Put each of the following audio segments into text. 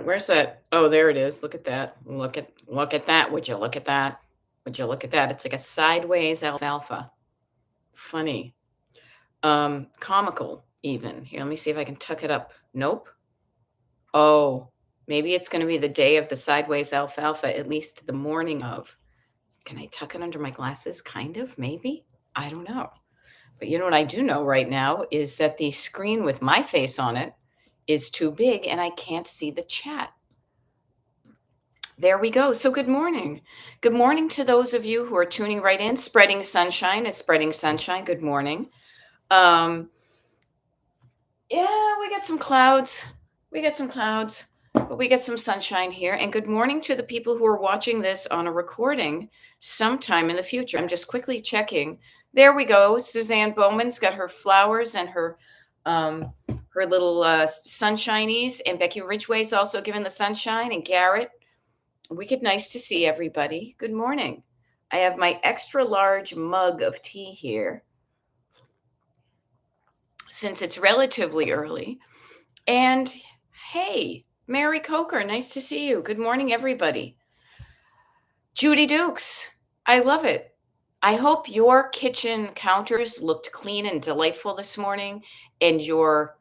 moment. Where's that? Oh, there it is. Look at that. Look at that. Would you look at that? Would you look at that? It's like a sideways alfalfa. Funny. Comical even. Here, let me see if I can tuck it up. Nope. Oh, maybe it's going to be the day of the sideways alfalfa, at least the morning of. Can I tuck it under my glasses? Kind of, maybe. I don't know. But you know what I do know right now is that the screen with my face on it is too big and I can't see the chat. There we go. So good morning. Good morning to those of you who are tuning right in. Spreading sunshine is spreading sunshine. Good morning. Um, yeah, we got some clouds. We got some clouds, but we got some sunshine here. And good morning to the people who are watching this on a recording sometime in the future. I'm just quickly checking. There we go. Suzanne Bowman's got her flowers and her little sunshinies, and Becky Ridgway's also given the sunshine, and Garrett. Wicked nice to see everybody. Good morning. I have my extra large mug of tea here since it's relatively early. And hey, Mary Coker, nice to see you. Good morning, everybody. Judy Dukes, I love it. I hope your kitchen counters looked clean and delightful this morning, and your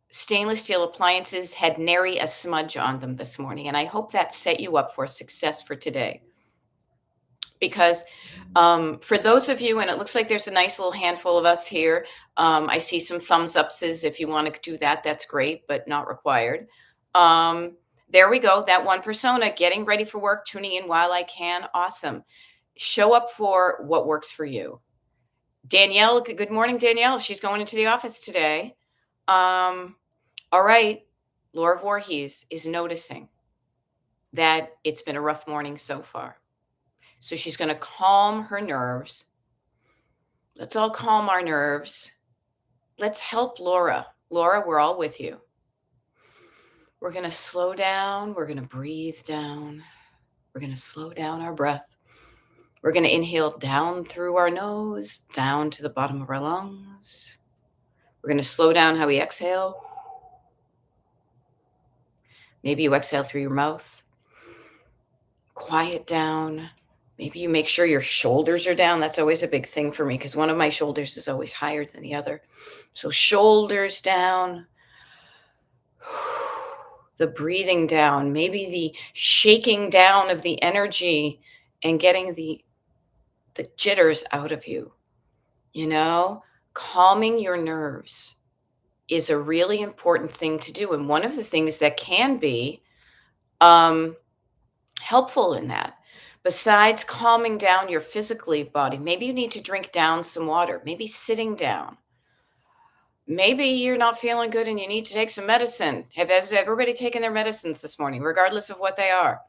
stainless steel appliances had nary a smudge on them this morning. And I hope that set you up for success for today. Because for those of you, and it looks like there's a nice little handful of us here, I see some thumbs ups. If you want to do that, that's great, but not required. There we go. That one persona getting ready for work, tuning in while I can. Awesome. Show up for what works for you. Danielle, good morning, Danielle. She's going into the office today. All right. Laura Voorhees is noticing that it's been a rough morning so far. So she's going to calm her nerves. Let's all calm our nerves. Let's help Laura. Laura, we're all with you. We're going to slow down. We're going to breathe down. We're going to slow down our breath. We're going to inhale down through our nose, down to the bottom of our lungs. We're going to slow down how we exhale. Maybe you exhale through your mouth. Quiet down. Maybe you make sure your shoulders are down. That's always a big thing for me because one of my shoulders is always higher than the other. So shoulders down. The breathing down. Maybe the shaking down of the energy and getting the jitters out of you. You know, calming your nerves is a really important thing to do. And one of the things that can be helpful in that, besides calming down your physically body, maybe you need to drink down some water, maybe sitting down. Maybe you're not feeling good and you need to take some medicine. Has everybody taken their medicines this morning, regardless of what they are?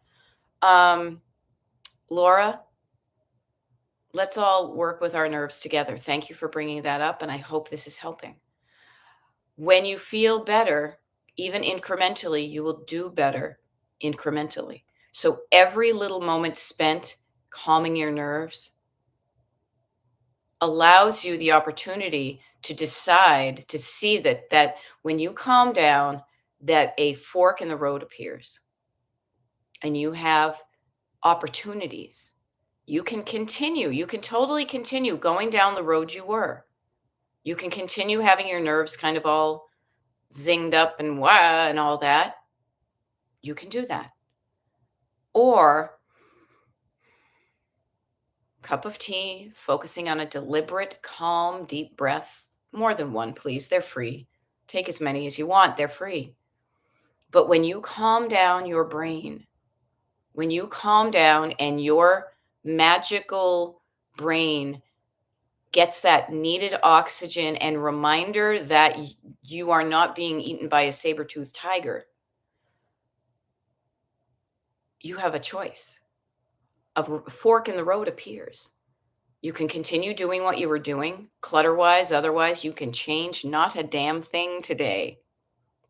Laura, let's all work with our nerves together. Thank you for bringing that up, and I hope this is helping. When you feel better, even incrementally, you will do better incrementally. So every little moment spent calming your nerves allows you the opportunity to decide, to see that when you calm down, that a fork in the road appears and you have opportunities. You can totally continue going down the road you were. You can continue having your nerves kind of all zinged up and wah and all that. You can do that. Or cup of tea, focusing on a deliberate, calm, deep breath. More than one, please. They're free. Take as many as you want. They're free. But when you calm down your brain, when you calm down and your magical brain gets that needed oxygen and reminder that you are not being eaten by a saber-toothed tiger, you have a choice. A fork in the road appears. You can continue doing what you were doing, clutter-wise, otherwise, you can change not a damn thing today.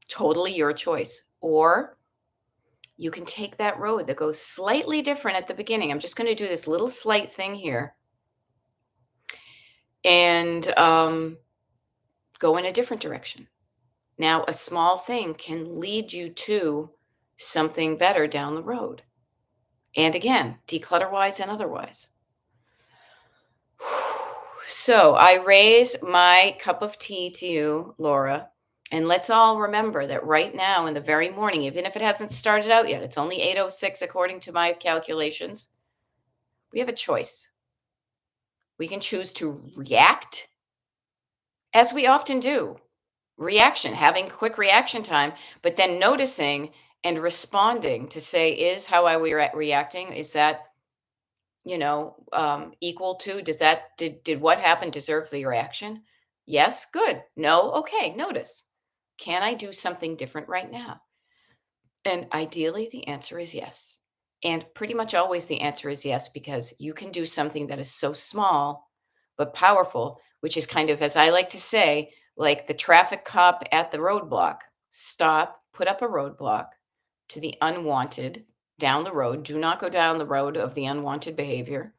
Totally your choice. Or you can take that road that goes slightly different at the beginning. I'm just going to do this little slight thing here and go in a different direction. Now, a small thing can lead you to something better down the road. And again, declutter wise and otherwise. So I raise my cup of tea to you, Laura. And let's all remember that right now in the very morning, even if it hasn't started out yet, it's only 8:06 according to my calculations. We have a choice. We can choose to react as we often do. Reaction, having quick reaction time, but then noticing and responding to say, is how I reacting, is that, equal to, did what happened deserve the reaction? Yes, good. No, okay, notice. Can I do something different right now? And ideally, the answer is yes. And pretty much always the answer is yes, because you can do something that is so small but powerful, which is kind of, as I like to say, like the traffic cop at the roadblock. Stop, put up a roadblock to the unwanted down the road. Do not go down the road of the unwanted behavior.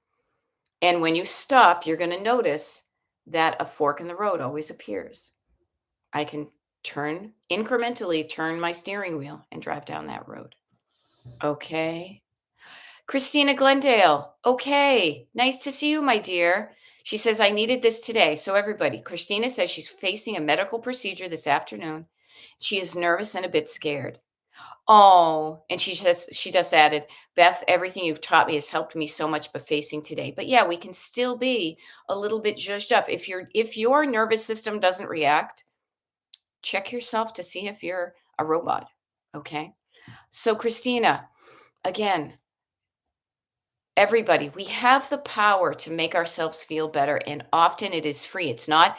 And when you stop, you're going to notice that a fork in the road always appears. I can turn my steering wheel and drive down that road. Okay. Christina Glendale. Okay. Nice to see you, my dear. She says, I needed this today. So, everybody, Christina says she's facing a medical procedure this afternoon. She is nervous and a bit scared. Oh, and she just added, Beth, everything you've taught me has helped me so much but facing today. But yeah, we can still be a little bit zhuzhed up. If your nervous system doesn't react, check yourself to see if you're a robot. Okay. So, Christina, again, everybody, we have the power to make ourselves feel better, and often it is free. It's not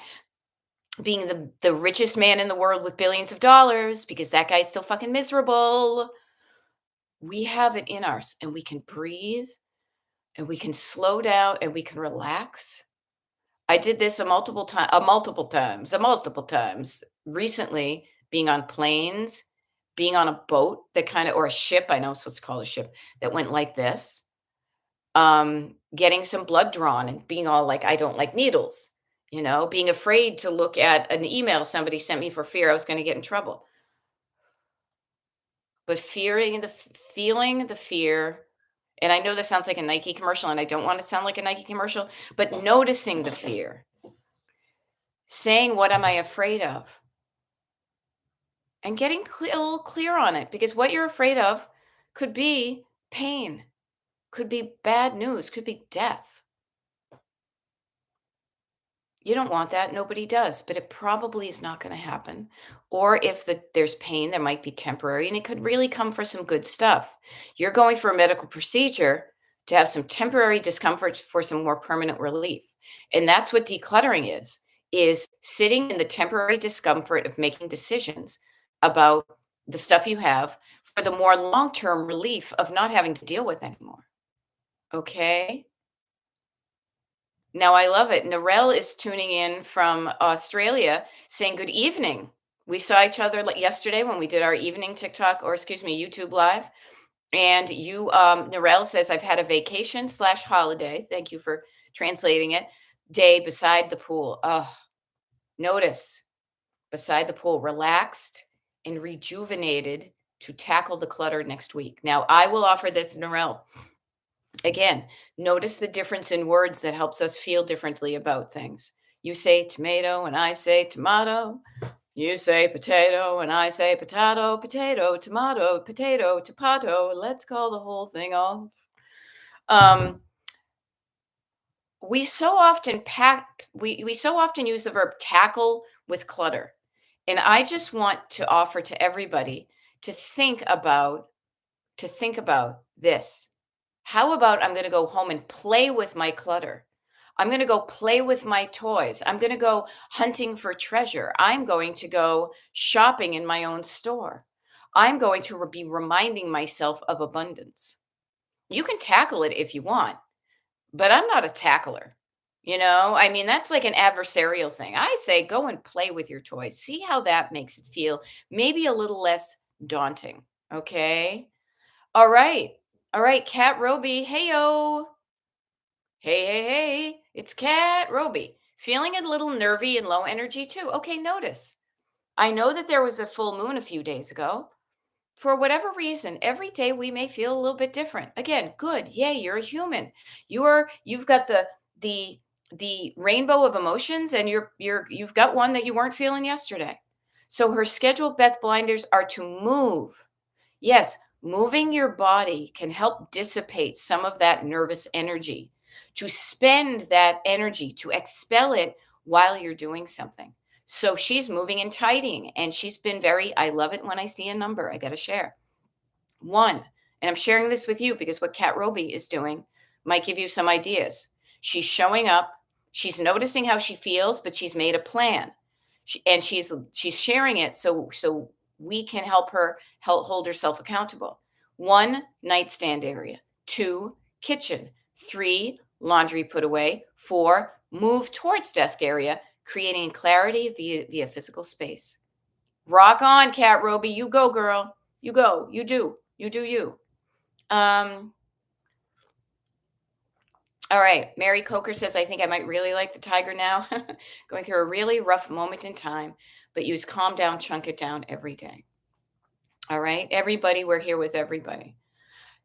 being the richest man in the world with billions of dollars, because that guy's still fucking miserable. We have it in us, and we can breathe, and we can slow down, and we can relax. I did this a multiple times recently, being on planes, being on a boat that kind of, or a ship. I know it's supposed to call it a ship, that went like this, getting some blood drawn and being all like, I don't like needles, being afraid to look at an email somebody sent me for fear I was going to get in trouble. But feeling the fear, and I know this sounds like a Nike commercial, and I don't want to sound like a Nike commercial, but noticing the fear, saying, what am I afraid of? And getting a little clear on it, because what you're afraid of could be pain, could be bad news, could be death. You don't want that. Nobody does, but it probably is not going to happen. Or if there's pain, that might be temporary, and it could really come for some good stuff. You're going for a medical procedure to have some temporary discomfort for some more permanent relief. And that's what decluttering is sitting in the temporary discomfort of making decisions about the stuff you have for the more long-term relief of not having to deal with anymore. Okay? Now I love it. Narelle is tuning in from Australia saying good evening. We saw each other yesterday when we did our evening TikTok, or excuse me, YouTube live. And Narelle says, I've had a vacation slash holiday. Thank you for translating it. Day beside the pool. Oh, notice beside the pool, relaxed and rejuvenated to tackle the clutter next week. Now I will offer this, Narelle. Again, notice the difference in words that helps us feel differently about things. You say tomato and I say tomato. You say potato and I say potato, potato, tomato, potato, tomato. Let's call the whole thing off. Um, we so often we so often use the verb tackle with clutter. And I just want to offer to everybody to think about this. How about I'm going to go home and play with my clutter? I'm going to go play with my toys. I'm going to go hunting for treasure. I'm going to go shopping in my own store. I'm going to be reminding myself of abundance. You can tackle it if you want, but I'm not a tackler. I mean, that's like an adversarial thing. I say go and play with your toys. See how that makes it feel, maybe a little less daunting. Okay. All right. All right, Cat Roby. Heyo. Hey, hey, hey. It's Cat Roby. Feeling a little nervy and low energy too. Okay, notice. I know that there was a full moon a few days ago. For whatever reason, every day we may feel a little bit different. Again, good. Yay, you're a human. You've got the rainbow of emotions, and you've got one that you weren't feeling yesterday. So her scheduled Beth blinders are to move. Yes, moving your body can help dissipate some of that nervous energy, to spend that energy, to expel it while you're doing something. So she's moving and tidying, and she's been very, I love it when I see a number. I got to share. One, and I'm sharing this with you because what Kat Roby is doing might give you some ideas. She's showing up, she's noticing how she feels, but she's made a plan. And she's sharing it so we can help her help hold herself accountable. One, nightstand area. Two, kitchen. Three, laundry put away. Four, move towards desk area, creating clarity via physical space. Rock on, Kat Roby. You go, girl. You go. You do. You do you. Um, all right. Mary Coker says, I think I might really like the tiger now. Going through a really rough moment in time, but use calm down, chunk it down every day. All right. Everybody, we're here with everybody.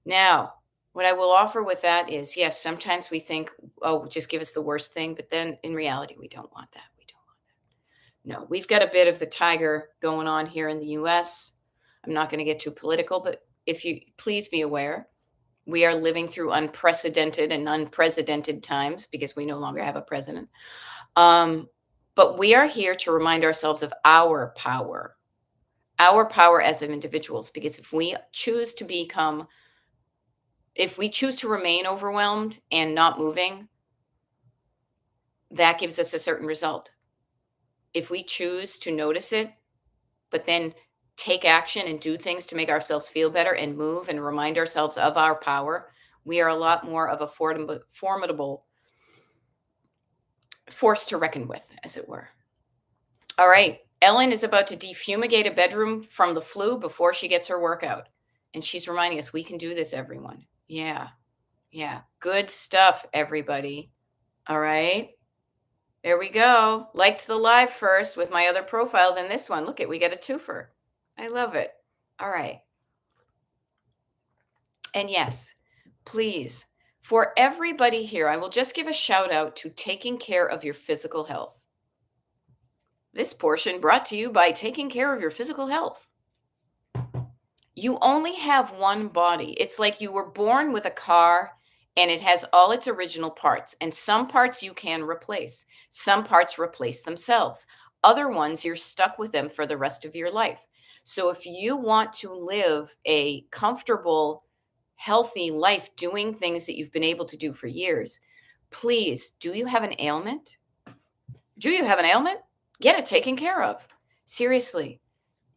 Now, what I will offer with that is, yes, sometimes we think, oh, just give us the worst thing. But then in reality, we don't want that. We don't want that. No, we've got a bit of the tiger going on here in the US. I'm not going to get too political, but if you please be aware, we are living through unprecedented and unprecedented times because we no longer have a president. But we are here to remind ourselves of our power as of individuals. Because if we choose to remain overwhelmed and not moving, that gives us a certain result. If we choose to notice it, but then take action and do things to make ourselves feel better and move and remind ourselves of our power, we are a lot more of a formidable force to reckon with, as it were. All right. Ellen is about to defumigate a bedroom from the flu before she gets her workout. And she's reminding us we can do this, everyone. Yeah. Yeah. Good stuff, everybody. All right. There we go. Liked the live first with my other profile than this one. Look we get a twofer. I love it. All right. And yes, please, for everybody here, I will just give a shout out to taking care of your physical health. This portion brought to you by taking care of your physical health. You only have one body. It's like you were born with a car and it has all its original parts. And some parts you can replace. Some parts replace themselves. Other ones, you're stuck with them for the rest of your life. So if you want to live a comfortable, healthy life doing things that you've been able to do for years, please, do you have an ailment? Do you have an ailment? Get it taken care of. Seriously.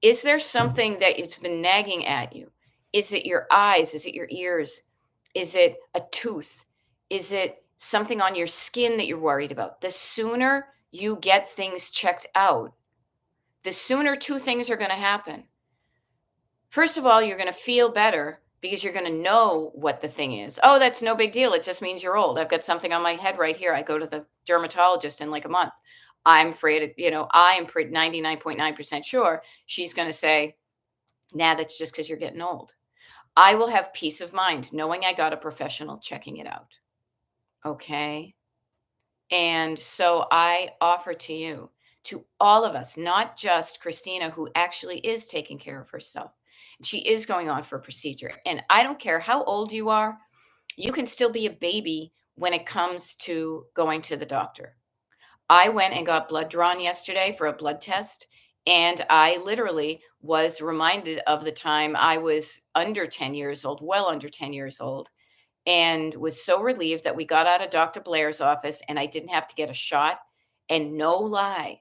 Is there something that it's been nagging at you? Is it your eyes? Is it your ears? Is it a tooth? Is it something on your skin that you're worried about? The sooner you get things checked out, the sooner two things are going to happen. First of all, you're going to feel better because you're going to know what the thing is. Oh, that's no big deal. It just means you're old. I've got something on my head right here. I go to the dermatologist in like a month. I'm afraid, I am 99.9% sure she's going to say, nah, that's just because you're getting old. I will have peace of mind knowing I got a professional checking it out. Okay. And so I offer to you, to all of us, not just Christina, who actually is taking care of herself. She is going on for a procedure. And I don't care how old you are, you can still be a baby when it comes to going to the doctor. I went and got blood drawn yesterday for a blood test. And I literally was reminded of the time I was under 10 years old, well under 10 years old, and was so relieved that we got out of Dr. Blair's office and I didn't have to get a shot. And no lie,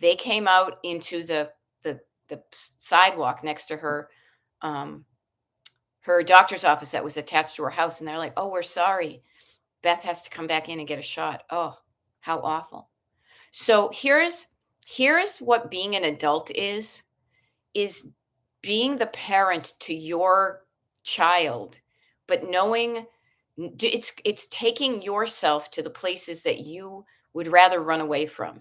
they came out into the sidewalk next to her doctor's office that was attached to her house. And they're like, oh, we're sorry. Beth has to come back in and get a shot. Oh, how awful. So here's what being an adult is being the parent to your child, but knowing it's taking yourself to the places that you would rather run away from.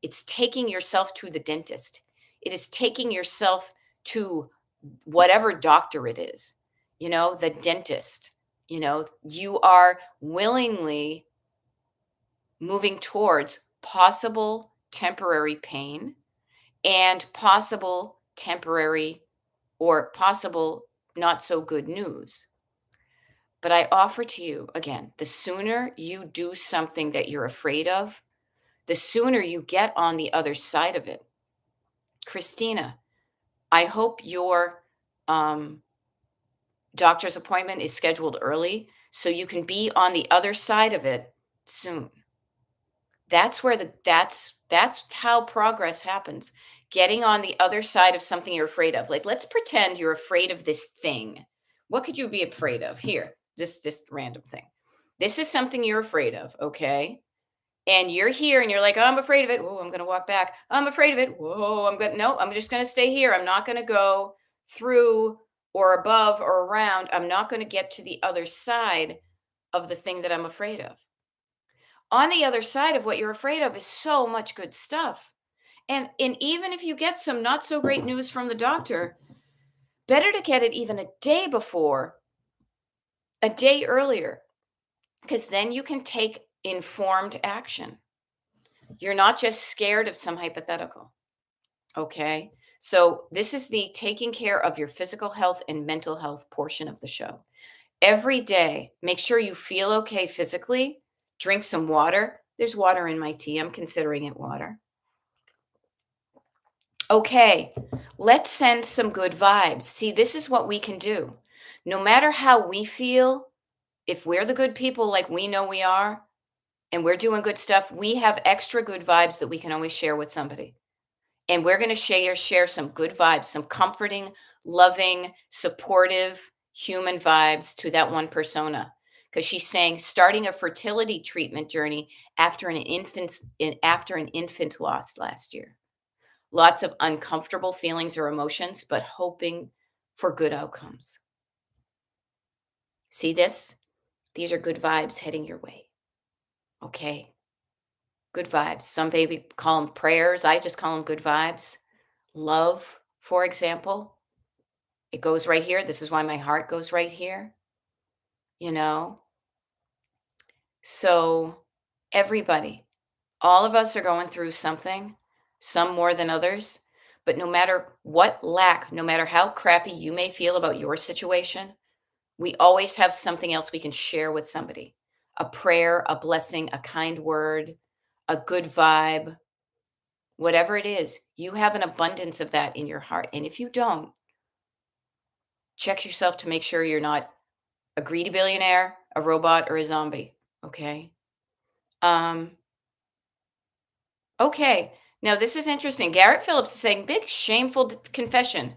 It's taking yourself to the dentist. It is taking yourself to whatever doctor it is, the dentist. You are willingly moving towards possible temporary pain and possible temporary or possible not so good news. But I offer to you again, the sooner you do something that you're afraid of, the sooner you get on the other side of it. Christina, I hope your um, doctor's appointment is scheduled early so you can be on the other side of it soon. That's how progress happens. Getting on the other side of something you're afraid of. Like, let's pretend you're afraid of this thing. What could you be afraid of? Here, this random thing. This is something you're afraid of, okay? And you're here and you're like, "Oh, I'm afraid of it. Oh, I'm going to walk back. I'm afraid of it. Whoa, I'm just going to stay here. I'm not going to go through or above or around. I'm not going to get to the other side of the thing that I'm afraid of." On the other side of what you're afraid of is so much good stuff. And even if you get some not so great news from the doctor, better to get it even a day before, a day earlier, because then you can take informed action. You're not just scared of some hypothetical. Okay. So, this is the taking care of your physical health and mental health portion of the show. Every day, make sure you feel okay physically. Drink some water. There's water in my tea. I'm considering it water. Okay, let's send some good vibes. See, this is what we can do. No matter how we feel, if we're the good people like we know we are, and we're doing good stuff, we have extra good vibes that we can always share with somebody. And we're going to share some good vibes, some comforting, loving, supportive human vibes to that one persona. Because she's saying starting a fertility treatment journey after an infant loss last year. Lots of uncomfortable feelings or emotions, but hoping for good outcomes. See this? These are good vibes heading your way. Okay. Good vibes. Some baby call them prayers. I just call them good vibes. Love, for example, it goes right here. This is why my heart goes right here, you know? So, everybody, all of us are going through something, some more than others. But no matter what lack, no matter how crappy you may feel about your situation, we always have something else we can share with somebody, a prayer, a blessing, a kind word, a good vibe, whatever it is. You have an abundance of that in your heart. And if you don't, check yourself to make sure you're not a greedy billionaire, a robot, or a zombie. Okay. Um, okay. Now, this is interesting. Garrett Phillips is saying, big shameful confession.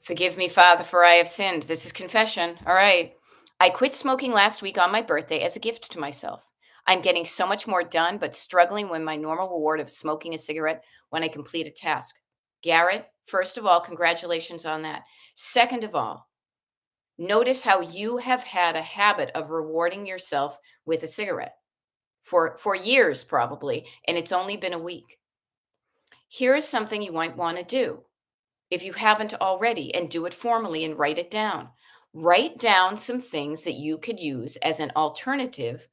Forgive me, Father, for I have sinned. This is confession. All right. I quit smoking last week on my birthday as a gift to myself. I'm getting so much more done, but struggling with my normal reward of smoking a cigarette when I complete a task. Garrett, first of all, congratulations on that. Second of all, notice how you have had a habit of rewarding yourself with a cigarette for years, probably, and it's only been a week. Here is something you might want to do if you haven't already, and do it formally and write it down. Write down some things that you could use as an alternative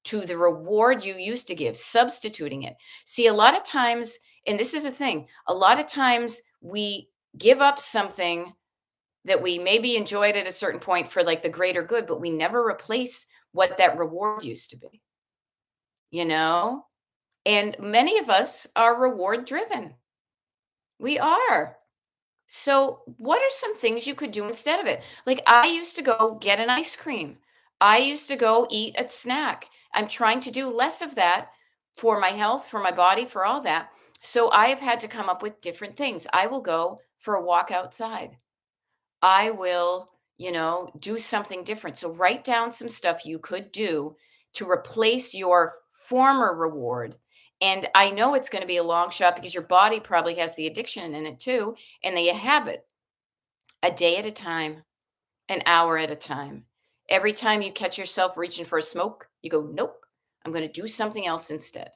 to the reward you used to give, substituting it. See, a lot of times, and this is a thing, a lot of times we give up something that we maybe enjoyed at a certain point for like the greater good, but we never replace what that reward used to be, you know? And many of us are reward driven. We are. So, what are some things you could do instead of it? Like, I used to go get an ice cream. I used to go eat a snack. I'm trying to do less of that for my health, for my body, for all that. So, I have had to come up with different things. I will go for a walk outside. I will, do something different. So, write down some stuff you could do to replace your former reward. And I know it's going to be a long shot because your body probably has the addiction in it too, and the habit. A day at a time, an hour at a time. Every time you catch yourself reaching for a smoke, you go, nope, I'm going to do something else instead.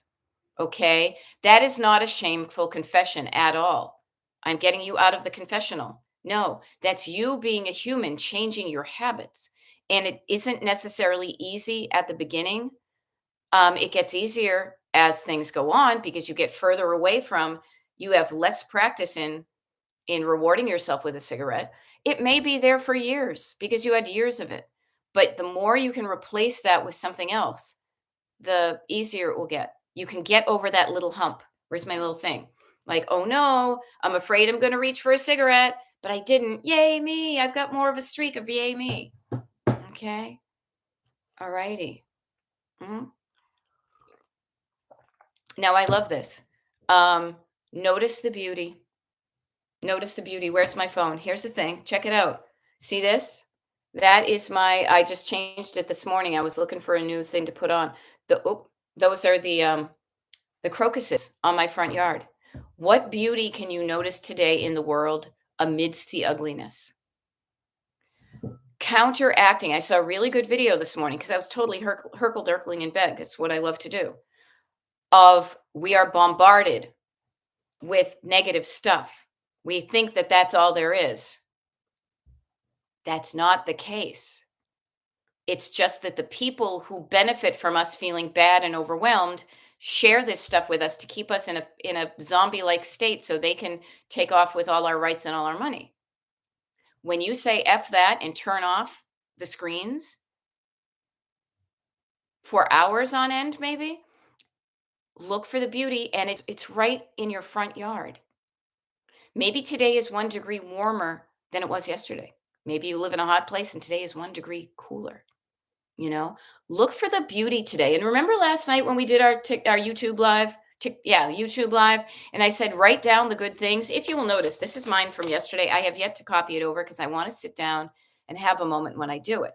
Okay. That is not a shameful confession at all. I'm getting you out of the confessional. No, that's you being a human, changing your habits. And it isn't necessarily easy at the beginning. It gets easier as things go on because you get further away from, you have less practice in rewarding yourself with a cigarette. It may be there for years because you had years of it. But the more you can replace that with something else, the easier it will get. You can get over that little hump. Where's my little thing? Like, oh no, I'm afraid I'm going to reach for a cigarette, but I didn't. Yay me. I've got more of a streak of yay me. Okay. All righty. Mhm. Now I love this. Um, Notice the beauty. Notice the beauty. Where's my phone? Here's the thing. Check it out. See this? That is my, I just changed it this morning. I was looking for a new thing to put on. Those are the crocuses on my front yard. What beauty can you notice today in the world amidst the ugliness? Counteracting. I saw a really good video this morning because I was totally herkle-derkling in bed. It's what I love to do. Of we are bombarded with negative stuff. We think that that's all there is. That's not the case. It's just that the people who benefit from us feeling bad and overwhelmed share this stuff with us to keep us in a zombie-like state so they can take off with all our rights and all our money. When you say F that and turn off the screens for hours on end, maybe, look for the beauty and it's right in your front yard. Maybe today is 1 degree warmer than it was yesterday. Maybe you live in a hot place and today is 1 degree cooler. You know, look for the beauty today. And remember last night when we did our YouTube live, YouTube live, and I said write down the good things. If you will notice, this is mine from yesterday. I have yet to copy it over because I want to sit down and have a moment when I do it.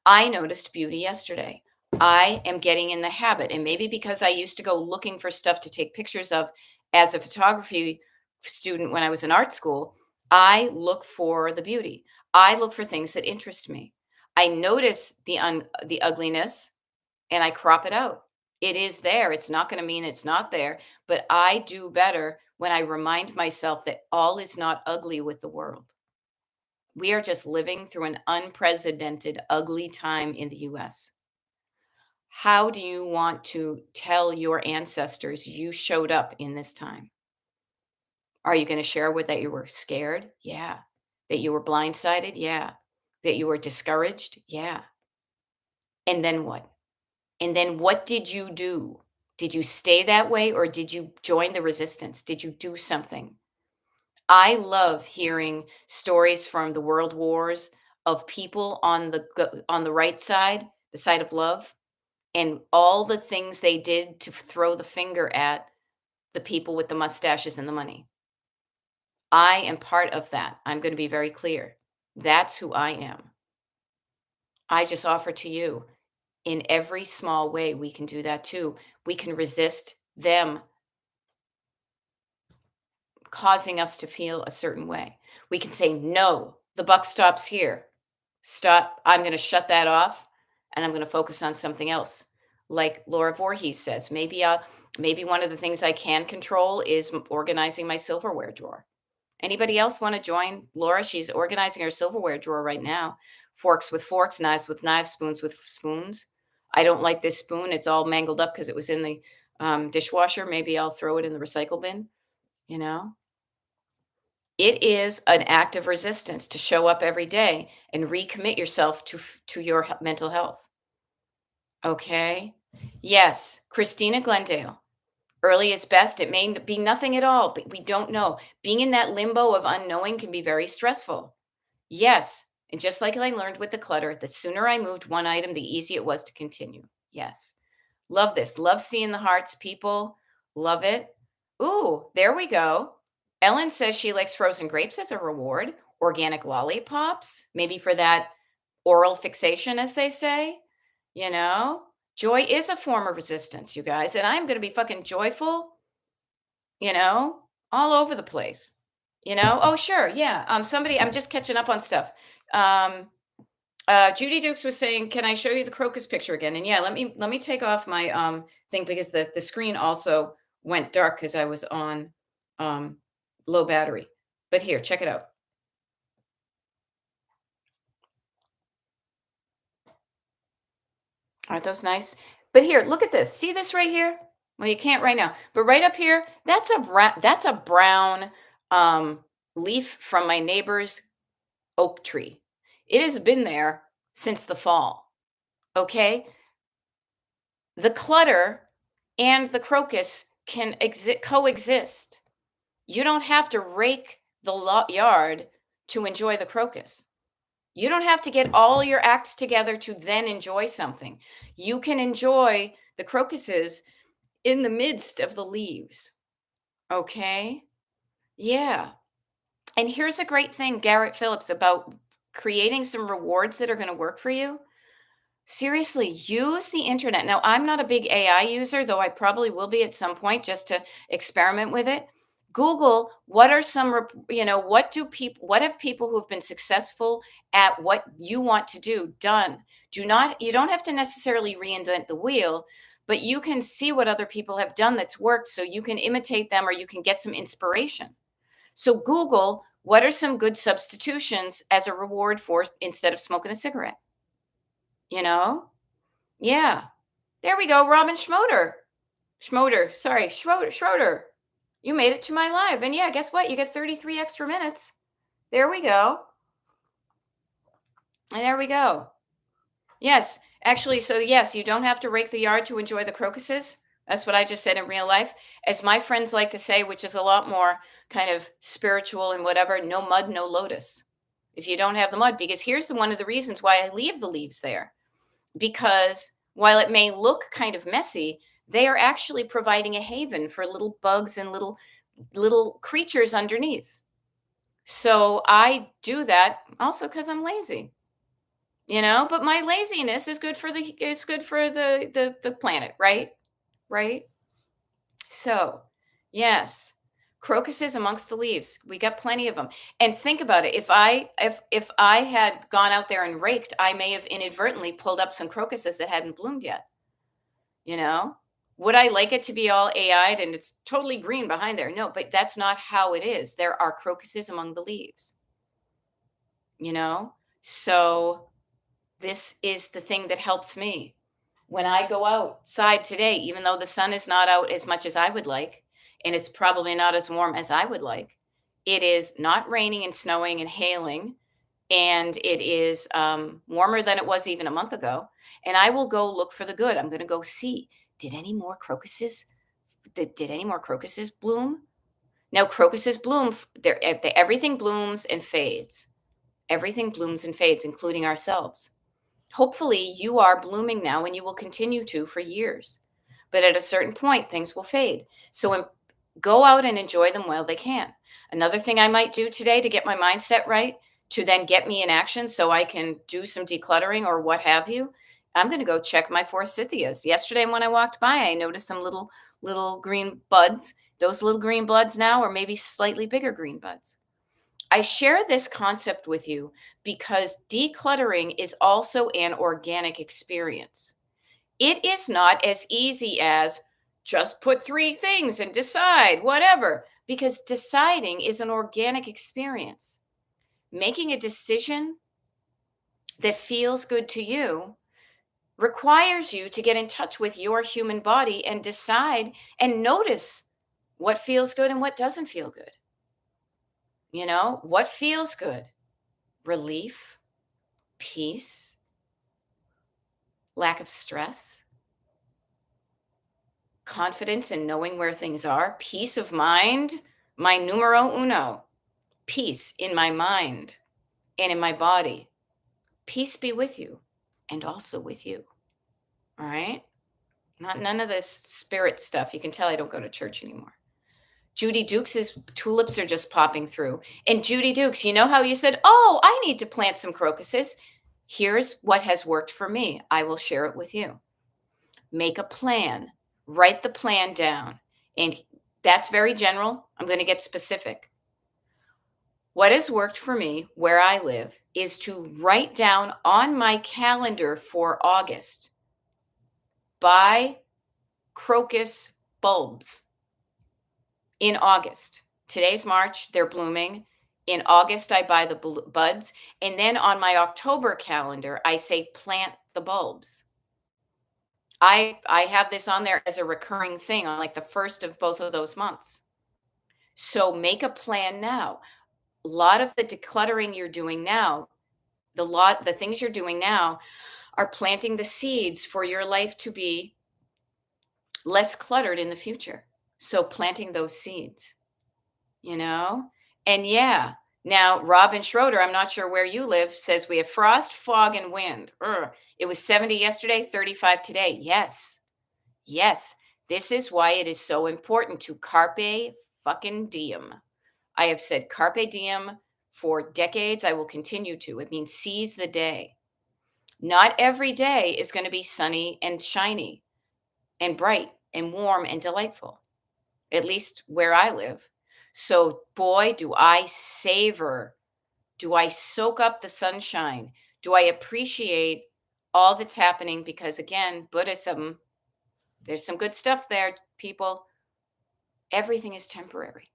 I noticed beauty yesterday. I am getting in the habit, and maybe because I used to go looking for stuff to take pictures of as a photography student when I was in art school, I look for the beauty. I look for things that interest me. I notice the ugliness and I crop it out. It is there. It's not going to mean it's not there, but I do better when I remind myself that all is not ugly with the world. We are just living through an unprecedented, ugly time in the US. How do you want to tell your ancestors you showed up in this time? Are you going to share with that you were scared? Yeah. That you were blindsided? Yeah. That you were discouraged? Yeah. And then what? And then what did you do? Did you stay that way or did you join the resistance? Did you do something? I love hearing stories from the world wars of people on on the right side, the side of love, and all the things they did to throw the finger at the people with the mustaches and the money. I am part of that. I'm going to be very clear. That's who I am. I just offer to you in every small way we can do that too. We can resist them causing us to feel a certain way. We can say, no, the buck stops here. Stop. I'm going to shut that off and I'm going to focus on something else. Like Laura Voorhees says, maybe one of the things I can control is organizing my silverware drawer. Anybody else want to join Laura? She's organizing her silverware drawer right now. Forks with forks, knives with knives, spoons with spoons. I don't like this spoon. It's all mangled up because it was in the dishwasher. Maybe I'll throw it in the recycle bin, you know? It is an act of resistance to show up every day and recommit yourself to your mental health. Okay? Yes, Christina Glendale. Early is best. It may be nothing at all, but we don't know. Being in that limbo of unknowing can be very stressful. Yes. And just like I learned with the clutter, the sooner I moved one item, the easier it was to continue. Yes. Love this. Love seeing the hearts, people. Love it. Ooh, there we go. Ellen says she likes frozen grapes as a reward, organic lollipops, maybe for that oral fixation, as they say. You know, joy is a form of resistance, you guys. And I'm going to be fucking joyful, you know, all over the place. You know, oh, sure. Yeah. Somebody, I'm just catching up on stuff. Um, Judy Dukes was saying, "Can I show you the crocus picture again?" And yeah, let me take off my thing because the screen also went dark because I was on low battery. But here, check it out. Aren't those nice? But here, look at this. See this right here? Well, you can't right now, but right up here, that's a brown um, leaf from my neighbor's oak tree. It has been there since the fall. Okay, the clutter and the crocus can coexist. You don't have to rake the yard to enjoy the crocus. You don't have to get all your acts together to then enjoy something. You can enjoy the crocuses in the midst of the leaves. Okay? Yeah. And here's a great thing, Garrett Phillips, about creating some rewards that are going to work for you. Seriously, use the internet. Now, I'm not a big AI user, though I probably will be at some point just to experiment with it. Google what are some, what have people who've been successful at what you want to do done? You don't have to necessarily reinvent the wheel, but you can see what other people have done that's worked so you can imitate them or you can get some inspiration. So, Google what are some good substitutions as a reward for instead of smoking a cigarette? You know? Yeah. There we go, Robin Schmoder. Schroeder. You made it to my live. And yeah, guess what? You get 33 extra minutes. There we go. And there we go. Yes, actually, so yes, you don't have to rake the yard to enjoy the crocuses. That's what I just said in real life. As my friends like to say, which is a lot more kind of spiritual and whatever, no mud, no lotus. If you don't have the mud, because here's one of the reasons why I leave the leaves there. Because while it may look kind of messy, they are actually providing a haven for little bugs and little creatures underneath. So I do that also because I'm lazy, but my laziness is good for the planet, right? Right? So, yes. Crocuses amongst the leaves. We got plenty of them. And think about it. If I had gone out there and raked, I may have inadvertently pulled up some crocuses that hadn't bloomed yet. You know? Would I like it to be all AI'd and it's totally green behind there? No, but that's not how it is. There are crocuses among the leaves, you know? So this is the thing that helps me. When I go outside today, even though the sun is not out as much as I would like, and it's probably not as warm as I would like, it is not raining and snowing and hailing, and it is warmer than it was even a month ago. And I will go look for the good. I'm going to go see, did any more crocuses? Did any more crocuses bloom? Now, crocuses bloom. Everything blooms and fades. Everything blooms and fades, including ourselves. Hopefully, you are blooming now and you will continue to for years. But at a certain point, things will fade. So go out and enjoy them while they can. Another thing I might do today to get my mindset right, to then get me in action so I can do some decluttering or what have you, I'm going to go check my forsythias. Yesterday when I walked by, I noticed some little green buds. Those little green buds now are maybe slightly bigger green buds. I share this concept with you because decluttering is also an organic experience. It is not as easy as just put three things and decide, whatever, because deciding is an organic experience. Making a decision that feels good to you requires you to get in touch with your human body and decide and notice what feels good and what doesn't feel good. What feels good? Relief, peace, lack of stress, confidence in knowing where things are, peace of mind, my numero uno, peace in my mind and in my body. Peace be with you and also with you. All right? None of this spirit stuff. You can tell I don't go to church anymore. Judy Dukes's tulips are just popping through. And Judy Dukes, you know how you said, "Oh, I need to plant some crocuses." Here's what has worked for me. I will share it with you. Make a plan. Write the plan down. And that's very general. I'm going to get specific. What has worked for me where I live is to write down on my calendar for August, buy crocus bulbs in August. Today's March, they're blooming. In August, I buy the buds. And then on my October calendar, I say plant the bulbs. I have this on there as a recurring thing on like the first of both of those months. So make a plan now. A lot of the decluttering you're doing now, the things you're doing now are planting the seeds for your life to be less cluttered in the future. So planting those seeds, you know? And yeah, now Robin Schroeder, I'm not sure where you live, says we have frost, fog, and wind. Ugh. It was 70 yesterday, 35 today. Yes. Yes. This is why it is so important to carpe fucking diem. I have said carpe diem for decades. I will continue to. It means seize the day. Not every day is going to be sunny and shiny and bright and warm and delightful, at least where I live. So, boy, do I savor, do I soak up the sunshine? Do I appreciate all that's happening? Because again, Buddhism, there's some good stuff there, people. Everything is temporary.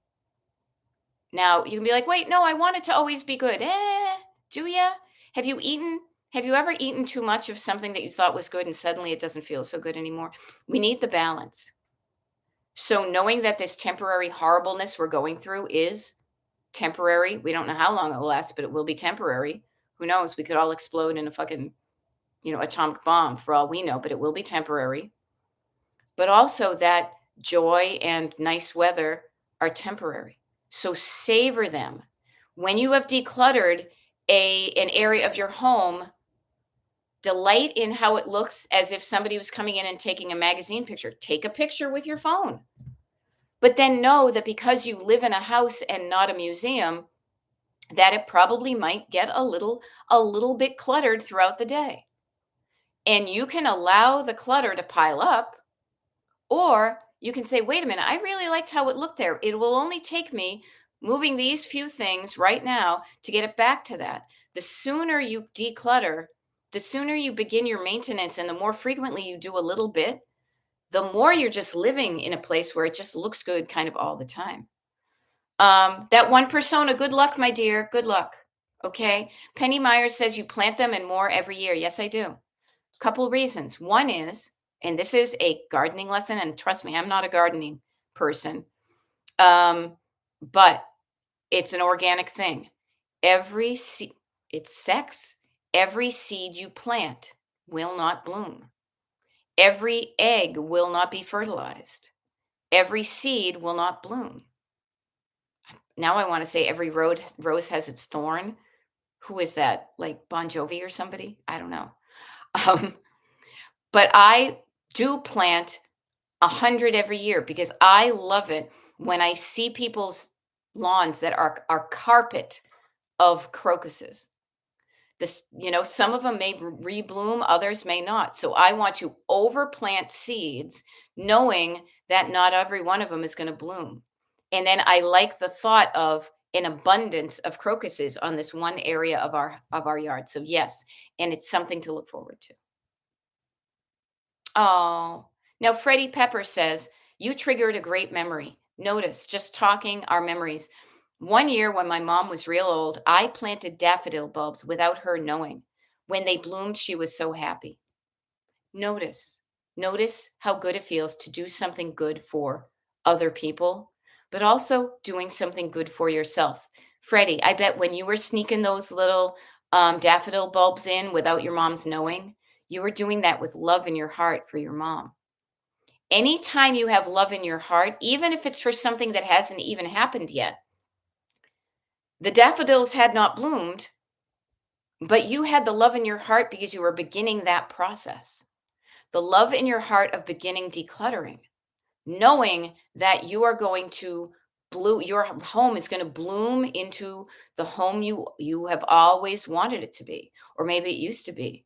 Now, you can be like, wait, no, I want it to always be good. Do ya? Have you eaten? Have you ever eaten too much of something that you thought was good and suddenly it doesn't feel so good anymore? We need the balance. So knowing that this temporary horribleness we're going through is temporary. We don't know how long it will last, but it will be temporary. Who knows? We could all explode in a fucking, atomic bomb for all we know, but it will be temporary. But also that joy and nice weather are temporary. So savor them. When you have decluttered an area of your home, delight in how it looks as if somebody was coming in and taking a magazine picture. Take a picture with your phone. But then know that because you live in a house and not a museum, that it probably might get a little bit cluttered throughout the day. And you can allow the clutter to pile up, or you can say, wait a minute, I really liked how it looked there. It will only take me moving these few things right now to get it back to that. The sooner you declutter, the sooner you begin your maintenance, and the more frequently you do a little bit, the more you're just living in a place where it just looks good kind of all the time. That one persona, good luck, my dear. Good luck. Okay. Penny Myers says you plant them and more every year. Yes, I do. Couple reasons. One is, and this is a gardening lesson, and trust me, I'm not a gardening person, but it's an organic thing. Every seed, it's sex. Every seed you plant will not bloom. Every egg will not be fertilized. Every seed will not bloom. Now I want to say every rose has its thorn. Who is that? Like Bon Jovi or somebody? I don't know. Um, but I do plant 100 every year because I love it when I see people's lawns that are carpet of crocuses. This, some of them may rebloom, others may not. So I want to overplant seeds, knowing that not every one of them is going to bloom. And then I like the thought of an abundance of crocuses on this one area of our yard. So yes, and it's something to look forward to. Oh, now Freddie Pepper says, you triggered a great memory. Notice, just talking our memories. One year when my mom was real old, I planted daffodil bulbs without her knowing. When they bloomed, she was so happy. Notice, notice how good it feels to do something good for other people, but also doing something good for yourself. Freddie, I bet when you were sneaking those little daffodil bulbs in without your mom's knowing, you were doing that with love in your heart for your mom. Anytime you have love in your heart, even if it's for something that hasn't even happened yet, the daffodils had not bloomed, but you had the love in your heart because you were beginning that process. The love in your heart of beginning decluttering, knowing that you are going to bloom, your home is going to bloom into the home you have always wanted it to be, or maybe it used to be.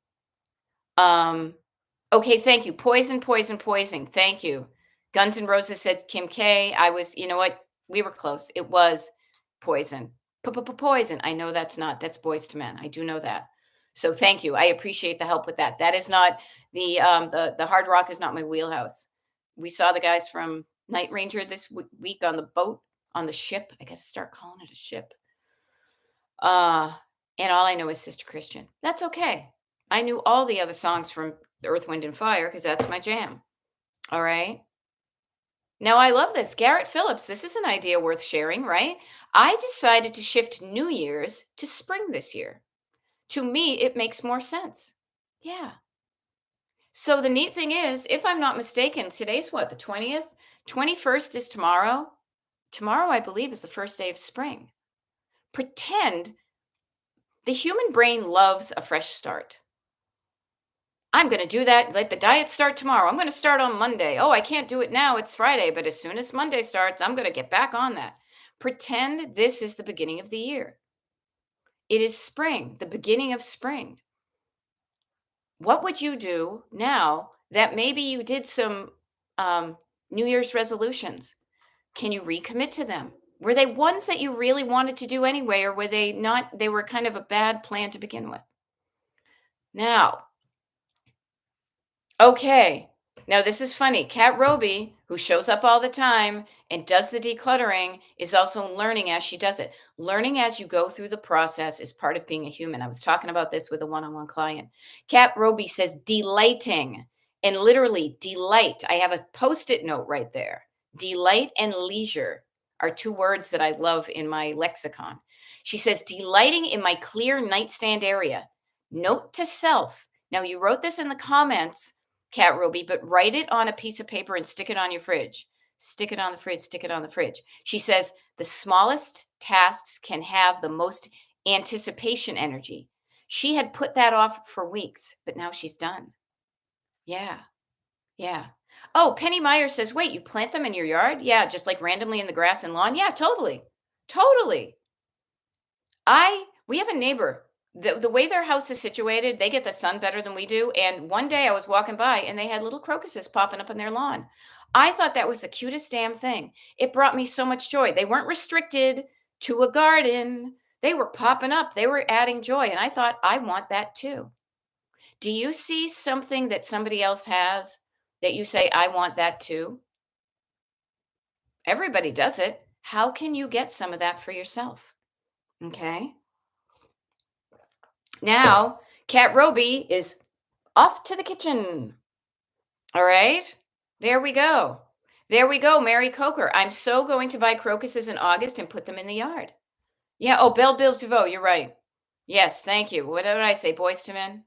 Okay, thank you. Poison, poison, poison. Thank you. Guns N' Roses said Kim K. I was, you know what? We were close. It was poison. Poison. I know that's Boys to Men. I do know that. So thank you. I appreciate the help with that. That is not the hard rock is not my wheelhouse. We saw the guys from Night Ranger this week on the boat. on the ship. I got to start calling it a ship. Uh, and all I know is Sister Christian. That's okay. I knew all the other songs from Earth, Wind, and Fire because that's my jam. All right. Now I love this. Garrett Phillips, this is an idea worth sharing, right? I decided to shift New Year's to spring this year. To me, it makes more sense. Yeah. So the neat thing is, if I'm not mistaken, today's what, the 20th? 21st is tomorrow. Tomorrow, I believe, is the first day of spring. Pretend the human brain loves a fresh start. I'm going to do that. Let the diet start tomorrow. I'm going to start on Monday. Oh, I can't do it now. It's Friday. But as soon as Monday starts, I'm going to get back on that. Pretend this is the beginning of the year. It is spring, the beginning of spring. What would you do now that maybe you did some New Year's resolutions? Can you recommit to them? Were they ones that you really wanted to do anyway, or were they not? They were kind of a bad plan to begin with. Now, okay. Now this is funny. Kat Roby, who shows up all the time and does the decluttering, is also learning as she does it. Learning as you go through the process is part of being a human. I was talking about this with a one-on-one client. Kat Roby says delighting, and literally delight. I have a post-it note right there. Delight and leisure are two words that I love in my lexicon. She says delighting in my clear nightstand area. Note to self. Now you wrote this in the comments, Cat Ruby, but write it on a piece of paper and stick it on your fridge. Stick it on the fridge, stick it on the fridge. She says the smallest tasks can have the most anticipation energy. She had put that off for weeks, but now she's done. Yeah, yeah. Oh, Penny Meyer says, wait, you plant them in your yard? Yeah, just like randomly in the grass and lawn? Yeah, totally. Totally. We have a neighbor. The way their house is situated, they get the sun better than we do. And one day I was walking by and they had little crocuses popping up on their lawn. I thought that was the cutest damn thing. It brought me so much joy. They weren't restricted to a garden. They were popping up. They were adding joy. And I thought, I want that too. Do you see something that somebody else has that you say, I want that too? Everybody does it. How can you get some of that for yourself? Okay. Now, Cat Roby is off to the kitchen. All right. There we go. There we go, Mary Coker. I'm so going to buy crocuses in August and put them in the yard. Yeah. Oh, Belle Bill DeVoe. You're right. Yes. Thank you. What did I say? Boys to Men?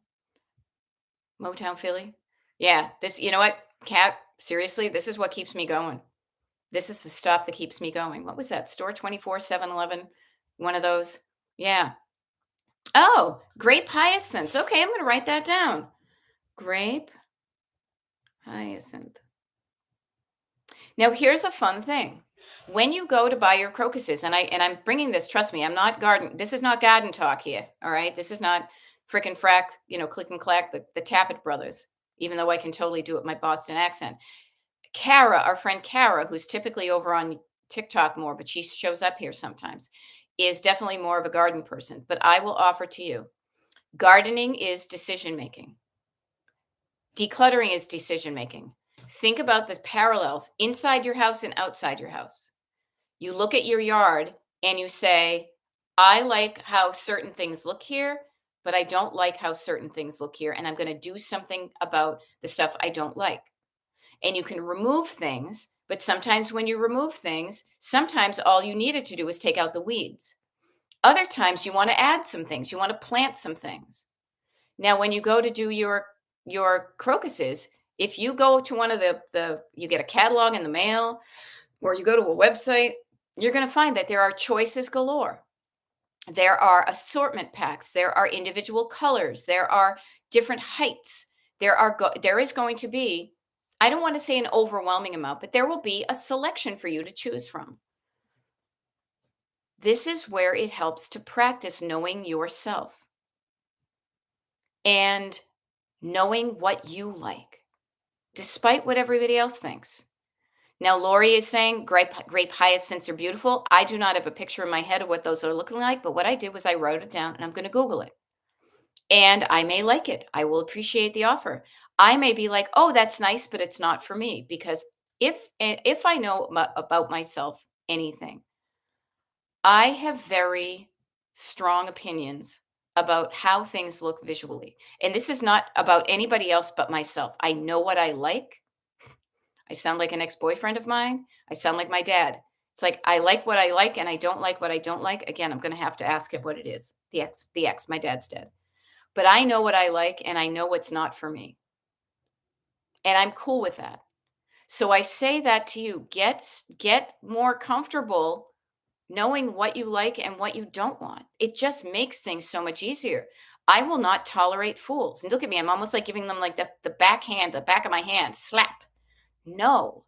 Motown Philly? Yeah. You know what, Cat? Seriously, this is what keeps me going. This is the stop that keeps me going. What was that? Store 24, 7-Eleven? One of those? Yeah. Oh, grape hyacinths. Okay, I'm going to write that down. Grape hyacinth. Now, here's a fun thing. When you go to buy your crocuses, and I'm bringing this, trust me, I'm not garden. This is not garden talk here. All right, this is not frickin' frack, click and clack, the Tappet brothers. Even though I can totally do it with my Boston accent. Kara, our friend Kara, who's typically over on TikTok more, but she shows up here sometimes, is definitely more of a garden person. But I will offer to you, gardening is decision making. Decluttering is decision making. Think about the parallels inside your house and outside your house. You look at your yard and you say, I like how certain things look here, but I don't like how certain things look here. And I'm going to do something about the stuff I don't like. And you can remove things, but sometimes when you remove things, sometimes all you needed to do is take out the weeds. Other times you want to add some things, you want to plant some things. Now, when you go to do your crocuses, if you go to one of you get a catalog in the mail or you go to a website, you're going to find that there are choices galore. There are assortment packs, there are individual colors, there are different heights. There is going to be, I don't want to say an overwhelming amount, but there will be a selection for you to choose from. This is where it helps to practice knowing yourself and knowing what you like, despite what everybody else thinks. Now, Lori is saying grape hyacinths are beautiful. I do not have a picture in my head of what those are looking like, but what I did was I wrote it down and I'm going to Google it. And I may like it. I will appreciate the offer. I may be like, oh, that's nice, but it's not for me. Because if I know about myself anything, I have very strong opinions about how things look visually. And this is not about anybody else but myself. I know what I like. I sound like an ex-boyfriend of mine. I sound like my dad. It's like I like what I like and I don't like what I don't like. Again, I'm going to have to ask him what it is. The ex, my dad's dead. But I know what I like and I know what's not for me. And I'm cool with that. So I say that to you, get more comfortable knowing what you like and what you don't want. It just makes things so much easier. I will not tolerate fools. And look at me, I'm almost like giving them like the backhand, the back of my hand, slap. No,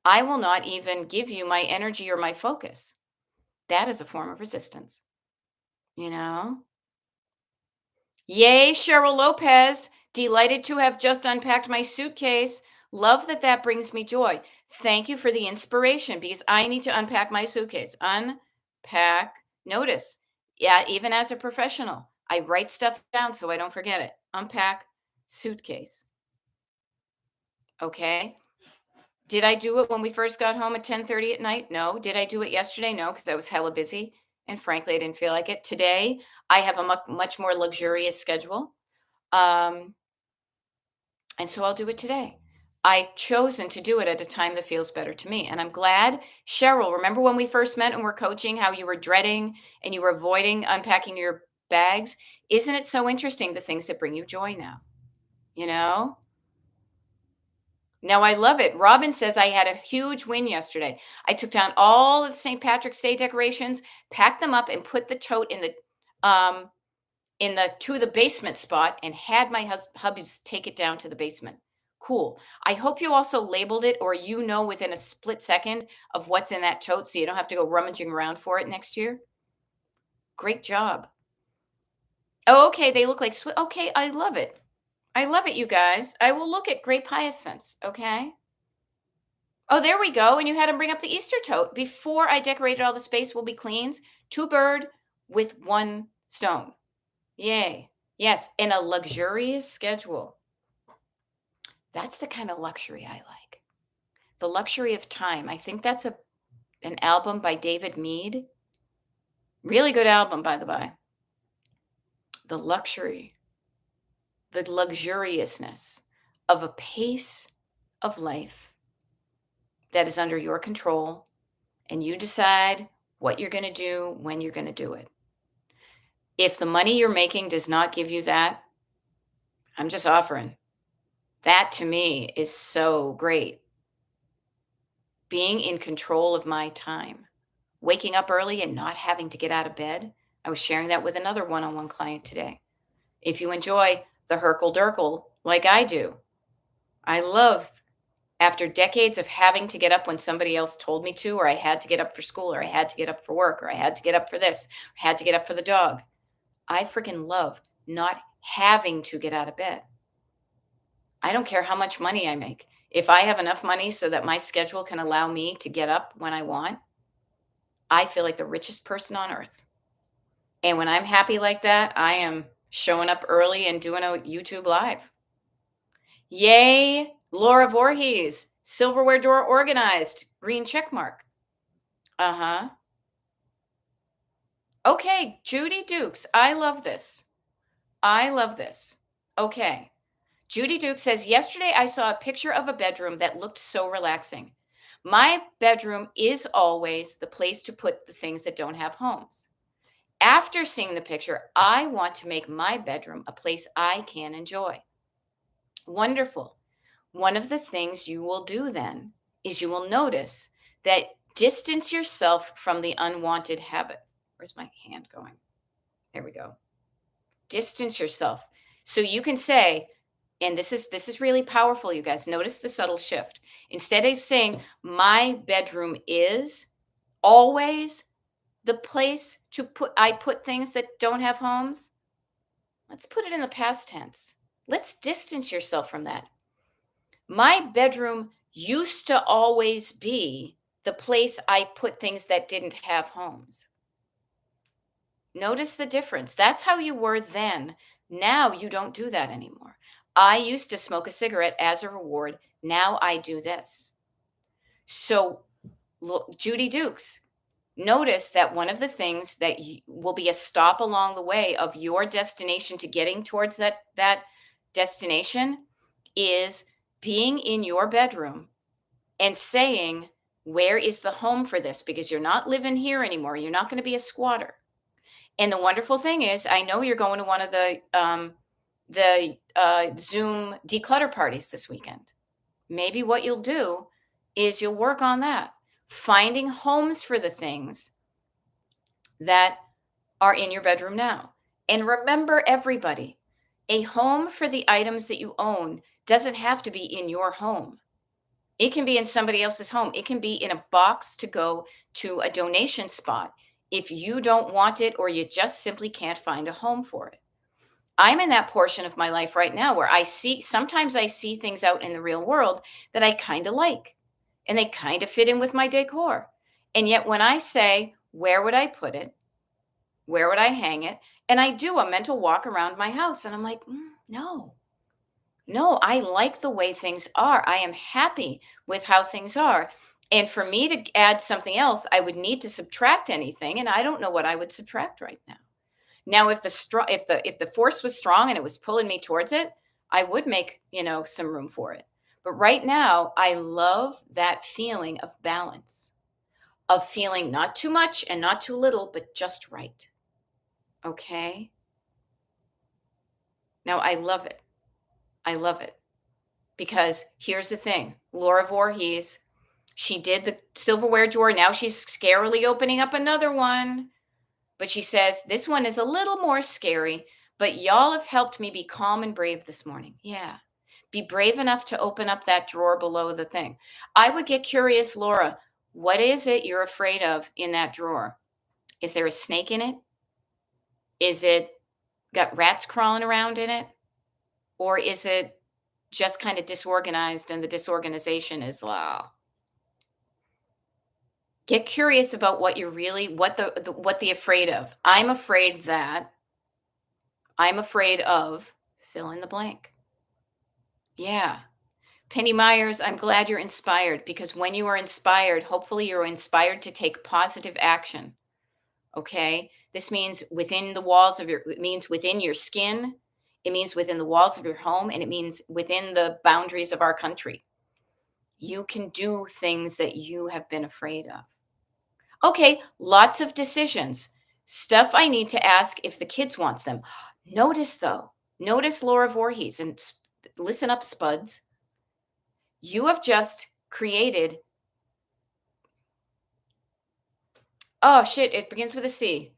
I will not even give you my energy or my focus. That is a form of resistance, you know? Yay, Cheryl Lopez. Delighted to have just unpacked my suitcase. Love that that brings me joy. Thank you for the inspiration because I need to unpack my suitcase. Unpack. Notice, yeah, even as a professional, I write stuff down so I don't forget it. Unpack suitcase. Okay. Did I do it when we first got home at 10:30 at night? No. Did I do it yesterday? No, because I was hella busy. And frankly, I didn't feel like it. Today, I have a much more luxurious schedule. Um, and so I'll do it today. I've chosen to do it at a time that feels better to me. And I'm glad, Cheryl, remember when we first met and we're coaching how you were dreading and you were avoiding unpacking your bags? Isn't it so interesting the things that bring you joy now? You know? Now I love it. Robin says I had a huge win yesterday. I took down all of the St. Patrick's Day decorations, packed them up, and put the tote um in the to the basement spot and had my hubbies take it down to the basement. Cool. I hope you also labeled it or you know within a split second of what's in that tote so you don't have to go rummaging around for it next year. Great job. Oh, okay. They look like okay, I love it. I love it, you guys. I will look at grape hyacinths. Okay. Oh, there we go. And you had him bring up the Easter tote. Before I decorated all the space will be cleans. Two bird with one stone. Yay. Yes. And a luxurious schedule. That's the kind of luxury I like. The luxury of time. I think that's an album by David Mead. Really good album, by the by. The luxury, the luxuriousness of a pace of life that is under your control, and you decide what you're going to do when you're going to do it. If the money you're making does not give you that, I'm just offering. That to me is so great. Being in control of my time, waking up early and not having to get out of bed. I was sharing that with another one on one client today. If you enjoy the Herkle Durkle like I do, I love after decades of having to get up when somebody else told me to, or I had to get up for school, or I had to get up for work, or I had to get up for this, or had to get up for the dog. I freaking love not having to get out of bed. I don't care how much money I make. If I have enough money so that my schedule can allow me to get up when I want, I feel like the richest person on earth. And when I'm happy like that, I am showing up early and doing a YouTube live. Yay, Laura Voorhees, silverware drawer organized, green check mark. Uh-huh. Okay, Judy Dukes, I love this. I love this. Okay. Judy Duke says, yesterday I saw a picture of a bedroom that looked so relaxing. My bedroom is always the place to put the things that don't have homes. After seeing the picture, I want to make my bedroom a place I can enjoy. Wonderful. One of the things you will do then is you will notice that distance yourself from the unwanted habit. Where's my hand going? There we go. Distance yourself. So you can say, and this is really powerful, you guys. Notice the subtle shift. Instead of saying my bedroom is always the place to put things that don't have homes, let's put it in the past tense. Let's distance yourself from that. My bedroom used to always be the place I put things that didn't have homes. Notice the difference. That's how you were then. Now you don't do that anymore. I used to smoke a cigarette as a reward. Now I do this. So, look, Judy Dukes, Notice that one of the things that will be a stop along the way of your destination to getting towards that destination is being in your bedroom and saying, where is the home for this? Because you're not living here anymore. You're not going to be a squatter. And the wonderful thing is, I know you're going to one of the Zoom declutter parties this weekend. Maybe what you'll do is you'll work on that, finding homes for the things that are in your bedroom now. And remember, everybody, a home for the items that you own doesn't have to be in your home. It can be in somebody else's home. It can be in a box to go to a donation spot if you don't want it or you just simply can't find a home for it. I'm in that portion of my life right now where sometimes I see things out in the real world that I kind of like and they kind of fit in with my decor. And yet when I say, where would I put it? Where would I hang it? And I do a mental walk around my house and I'm like, no, no, I like the way things are. I am happy with how things are. And for me to add something else, I would need to subtract anything. And I don't know what I would subtract right now. Now, if the force was strong and it was pulling me towards it, I would make, some room for it. But right now, I love that feeling of balance, of feeling not too much and not too little, but just right. Okay? Now, I love it. I love it because here's the thing. Laura Voorhees, she did the silverware drawer. Now she's scarily opening up another one. But she says, this one is a little more scary, but y'all have helped me be calm and brave this morning. Yeah. Be brave enough to open up that drawer below the thing. I would get curious, Laura, what is it you're afraid of in that drawer? Is there a snake in it? Is it got rats crawling around in it? Or is it just kind of disorganized and the disorganization is low? Get curious about what you're really what the afraid of. I'm afraid of fill in the blank. Yeah. Penny Myers, I'm glad you're inspired because when you are inspired, hopefully you're inspired to take positive action. Okay? This means it means within your skin, it means within the walls of your home, and it means within the boundaries of our country. You can do things that you have been afraid of. Okay, lots of decisions. Stuff I need to ask if the kids wants them. Notice Laura Voorhees and listen up, Spuds. You have just created, oh shit, it begins with a C.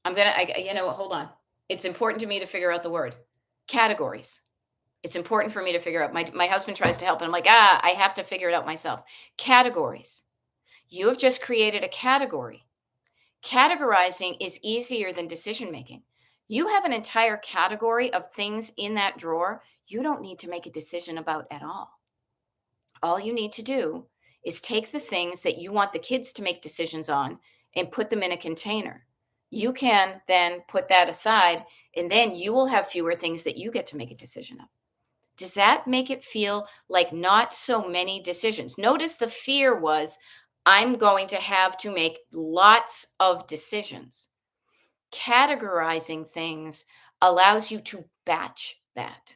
Hold on. It's important to me to figure out the word. Categories. It's important for me to figure out. My husband tries to help and I'm like, I have to figure it out myself. Categories. You have just created a category. Categorizing is easier than decision making. You have an entire category of things in that drawer you don't need to make a decision about at all. All you need to do is take the things that you want the kids to make decisions on and put them in a container. You can then put that aside, and then you will have fewer things that you get to make a decision of. Does that make it feel like not so many decisions? Notice the fear was, I'm going to have to make lots of decisions. Categorizing things allows you to batch that.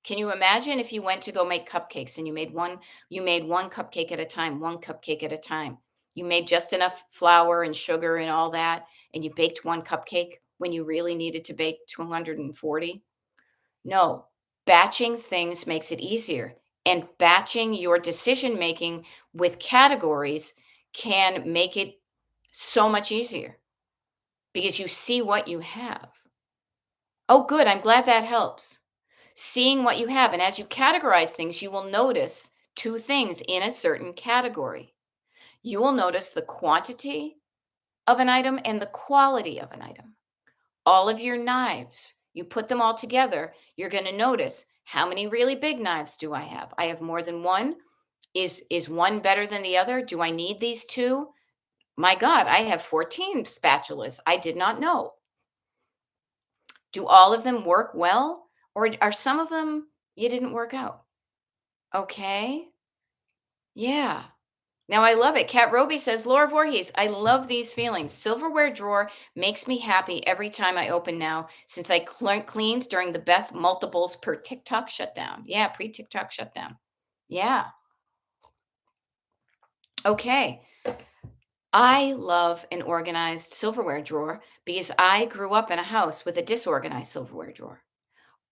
Can you imagine if you went to go make cupcakes and you made one cupcake at a time, one cupcake at a time. You made just enough flour and sugar and all that, and you baked one cupcake when you really needed to bake 240? No, batching things makes it easier. And batching your decision making with categories can make it so much easier because you see what you have. Oh, good. I'm glad that helps. Seeing what you have. And as you categorize things, you will notice two things in a certain category. You will notice the quantity of an item and the quality of an item. All of your knives, you put them all together, you're going to notice how many really big knives do I have? I have more than one. Is one better than the other? Do I need these two? My God, I have 14 spatulas. I did not know. Do all of them work well? Or are some of them you didn't work out? Okay. Yeah. Now I love it. Kat Roby says, Laura Voorhees, I love these feelings. Silverware drawer makes me happy every time I open now since I cleaned during the Beth multiples per TikTok shutdown. Yeah, pre TikTok shutdown. Yeah. Okay. I love an organized silverware drawer because I grew up in a house with a disorganized silverware drawer.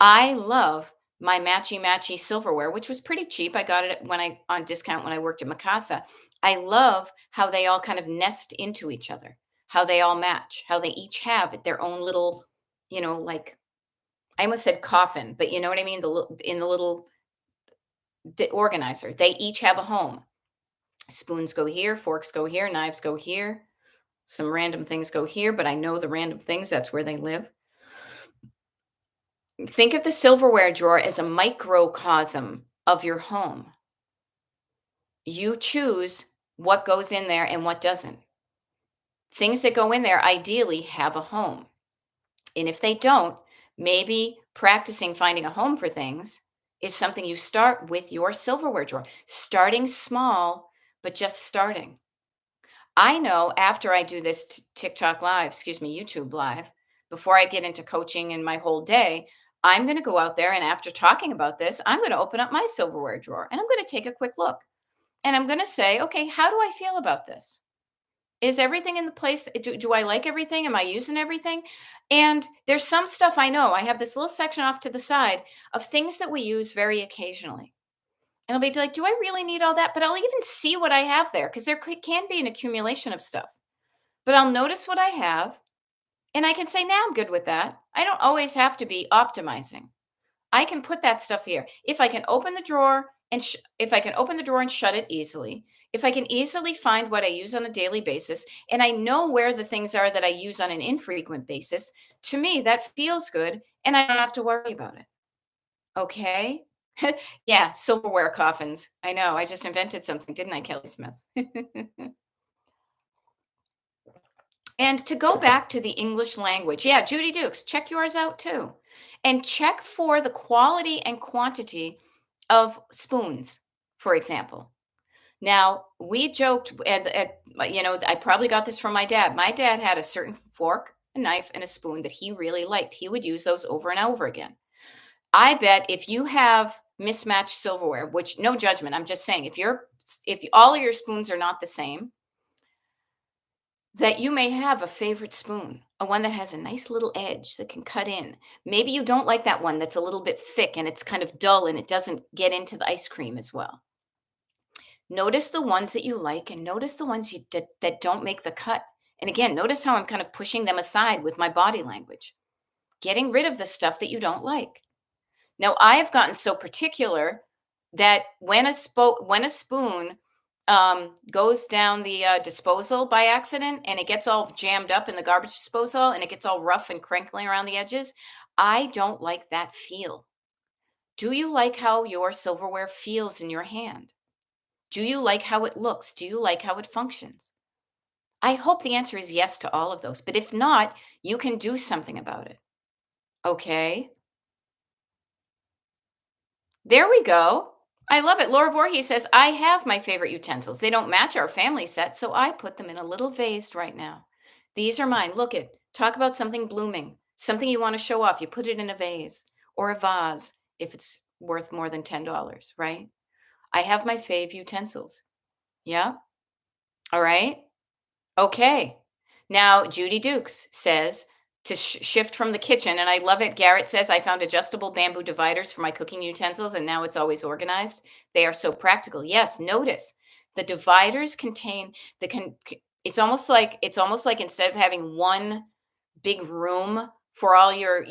I love my matchy matchy silverware, which was pretty cheap. I got it when I on discount when I worked at Mikasa. I love how they all kind of nest into each other, how they all match, how they each have their own little, like I almost said coffin, but you know what I mean? In the little organizer, they each have a home. Spoons go here, forks go here, knives go here. Some random things go here, but I know the random things, that's where they live. Think of the silverware drawer as a microcosm of your home. You choose what goes in there and what doesn't. Things that go in there ideally have a home. And if they don't, maybe practicing finding a home for things is something you start with your silverware drawer. Starting small, but just starting. I know after I do this TikTok live, excuse me, YouTube live, before I get into coaching and my whole day, I'm going to go out there and after talking about this, I'm going to open up my silverware drawer and I'm going to take a quick look. And I'm going to say, okay, how do I feel about this? Is everything in the place? Do I like everything? Am I using everything? And there's some stuff I know. I have this little section off to the side of things that we use very occasionally. And I'll be like, do I really need all that? But I'll even see what I have there because there can be an accumulation of stuff. But I'll notice what I have and I can say, now I'm good with that. I don't always have to be optimizing. I can put that stuff there. If I can open the drawer and if I can open the drawer and shut it easily, if I can easily find what I use on a daily basis, and I know where the things are that I use on an infrequent basis, to me that feels good, and I don't have to worry about it. Okay. Yeah, silverware coffins. I know. I just invented something, didn't I, Kelly Smith? And to go back to the English language, yeah, Judy Dukes, check yours out too. And check for the quality and quantity of spoons, for example. Now, we joked I probably got this from my dad. My dad had a certain fork, a knife, and a spoon that he really liked. He would use those over and over again. I bet if you have mismatched silverware, which no judgment, I'm just saying, if all of your spoons are not the same, that you may have a favorite spoon, a one that has a nice little edge that can cut in. Maybe you don't like that one that's a little bit thick and it's kind of dull and it doesn't get into the ice cream as well. Notice the ones that you like and notice the ones that don't make the cut. And again, notice how I'm kind of pushing them aside with my body language, getting rid of the stuff that you don't like. Now, I have gotten so particular that when a spoon goes down the disposal by accident and it gets all jammed up in the garbage disposal and it gets all rough and crinkly around the edges, I don't like that feel. Do you like how your silverware feels in your hand? Do you like how it looks? Do you like how it functions? I hope the answer is yes to all of those. But if not, you can do something about it. Okay. There we go. I love it. Laura Voorhees says, I have my favorite utensils. They don't match our family set, so I put them in a little vase right now. These are mine. Look it. Talk about something blooming, something you want to show off. You put it in a vase or a vase if it's worth more than $10, right? I have my fave utensils. Yeah. All right. Okay. Now, Judy Dukes says to shift from the kitchen, and I love it. Garrett says, I found adjustable bamboo dividers for my cooking utensils, and now it's always organized. They are so practical. Yes, notice the dividers contain it's almost like instead of having one big room for all your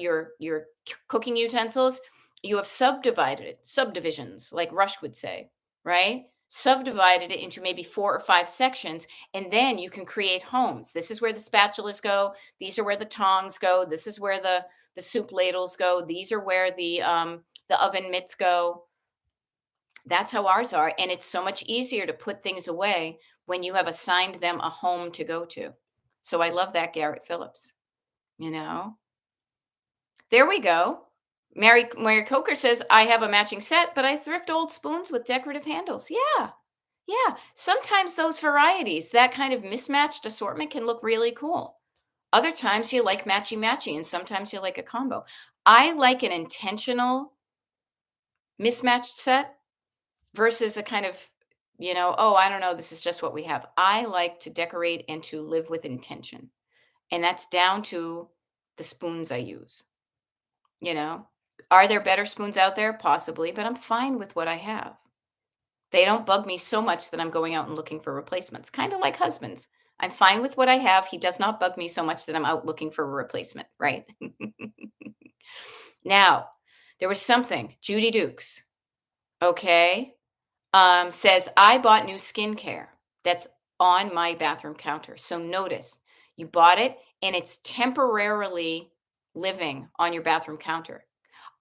cooking utensils, you have subdivided it, subdivisions, like Rush would say, right? Subdivided it into maybe 4 or 5 sections, and then you can create homes. This is where the spatulas go. These are where the tongs go. This is where the soup ladles go. These are where the oven mitts go. That's how ours are, and it's so much easier to put things away when you have assigned them a home to go to. So I love that, Garrett Phillips. You know, there we go. Mary Coker says, I have a matching set, but I thrift old spoons with decorative handles. Yeah. Yeah, sometimes those varieties, that kind of mismatched assortment can look really cool. Other times you like matchy matchy, and sometimes you like a combo. I like an intentional mismatched set versus a kind of, oh, I don't know, this is just what we have. I like to decorate and to live with intention. And that's down to the spoons I use, you know? Are there better spoons out there? Possibly, but I'm fine with what I have. They don't bug me so much that I'm going out and looking for replacements, kind of like husbands. I'm fine with what I have. He does not bug me so much that I'm out looking for a replacement, right? Now, there was something, Judy Dukes, okay, says, I bought new skincare that's on my bathroom counter. So notice you bought it and it's temporarily living on your bathroom counter.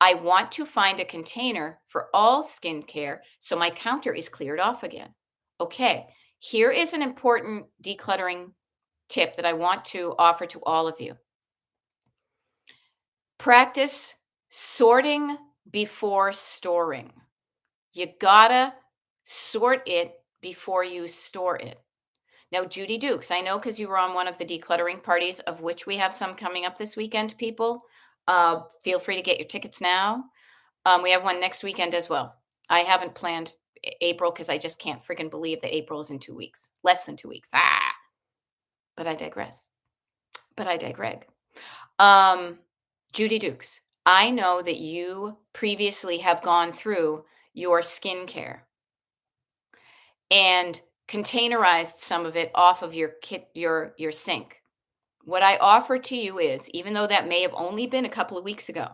I want to find a container for all skincare so my counter is cleared off again. Okay, here is an important decluttering tip that I want to offer to all of you. Practice sorting before storing. You gotta sort it before you store it. Now, Judy Dukes, I know because you were on one of the decluttering parties, of which we have some coming up this weekend, people. Feel free to get your tickets now. We have one next weekend as well. I haven't planned April because I just can't freaking believe that April is in 2 weeks, less than 2 weeks. But I digress. But I digress. Um, Judy Dukes, I know that you previously have gone through your skincare and containerized some of it off of your kit, your sink. What I offer to you is, even though that may have only been a couple of weeks ago,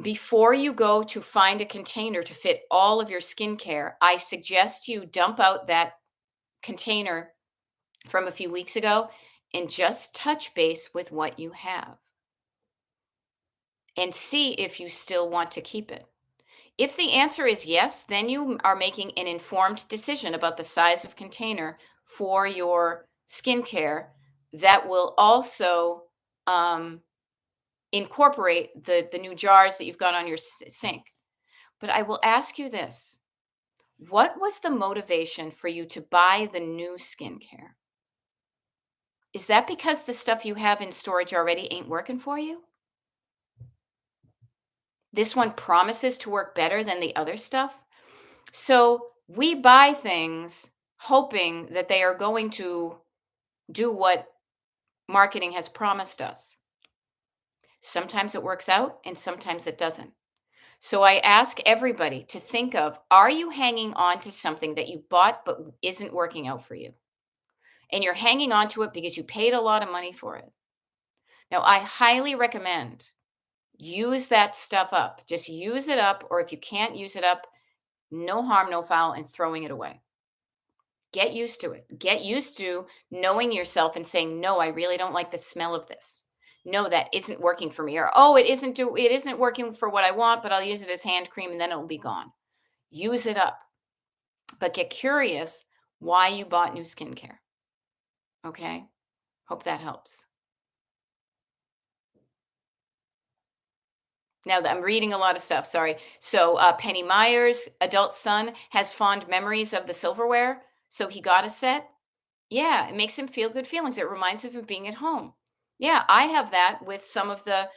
before you go to find a container to fit all of your skincare, I suggest you dump out that container from a few weeks ago and just touch base with what you have and see if you still want to keep it. If the answer is yes, then you are making an informed decision about the size of container for your skincare that will also um, incorporate the new jars that you've got on your sink. But I will ask you this. What was the motivation for you to buy the new skincare? Is that because the stuff you have in storage already ain't working for you? This one promises to work better than the other stuff? So we buy things hoping that they are going to do what marketing has promised us. Sometimes it works out and sometimes it doesn't. So I ask everybody to think of, are you hanging on to something that you bought but isn't working out for you? And you're hanging on to it because you paid a lot of money for it. Now, I highly recommend use that stuff up. Just use it up, or if you can't use it up, no harm, no foul, and throwing it away. Get used to it. Get used to knowing yourself and saying, "No, I really don't like the smell of this. No, that isn't working for me." Or, "Oh, it isn't working for what I want, but I'll use it as hand cream and then it'll be gone." Use it up, but get curious why you bought new skincare. Okay? Hope that helps. Now that I'm reading a lot of stuff, sorry. So, Penny Myers' adult son has fond memories of the silverware, so he got a set. Yeah, it makes him feel good feelings. It reminds him of being at home. Yeah, I have that with some of the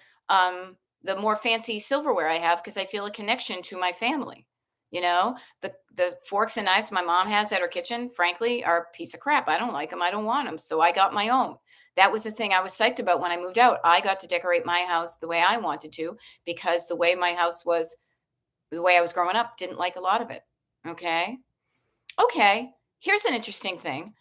more fancy silverware I have because I feel a connection to my family. The forks and knives my mom has at her kitchen, frankly, are a piece of crap. I don't like them. I don't want them. So I got my own. That was the thing I was psyched about when I moved out. I got to decorate my house the way I wanted to because the way my house was, the way I was growing up, didn't like a lot of it. Okay. Okay. Here's an interesting thing.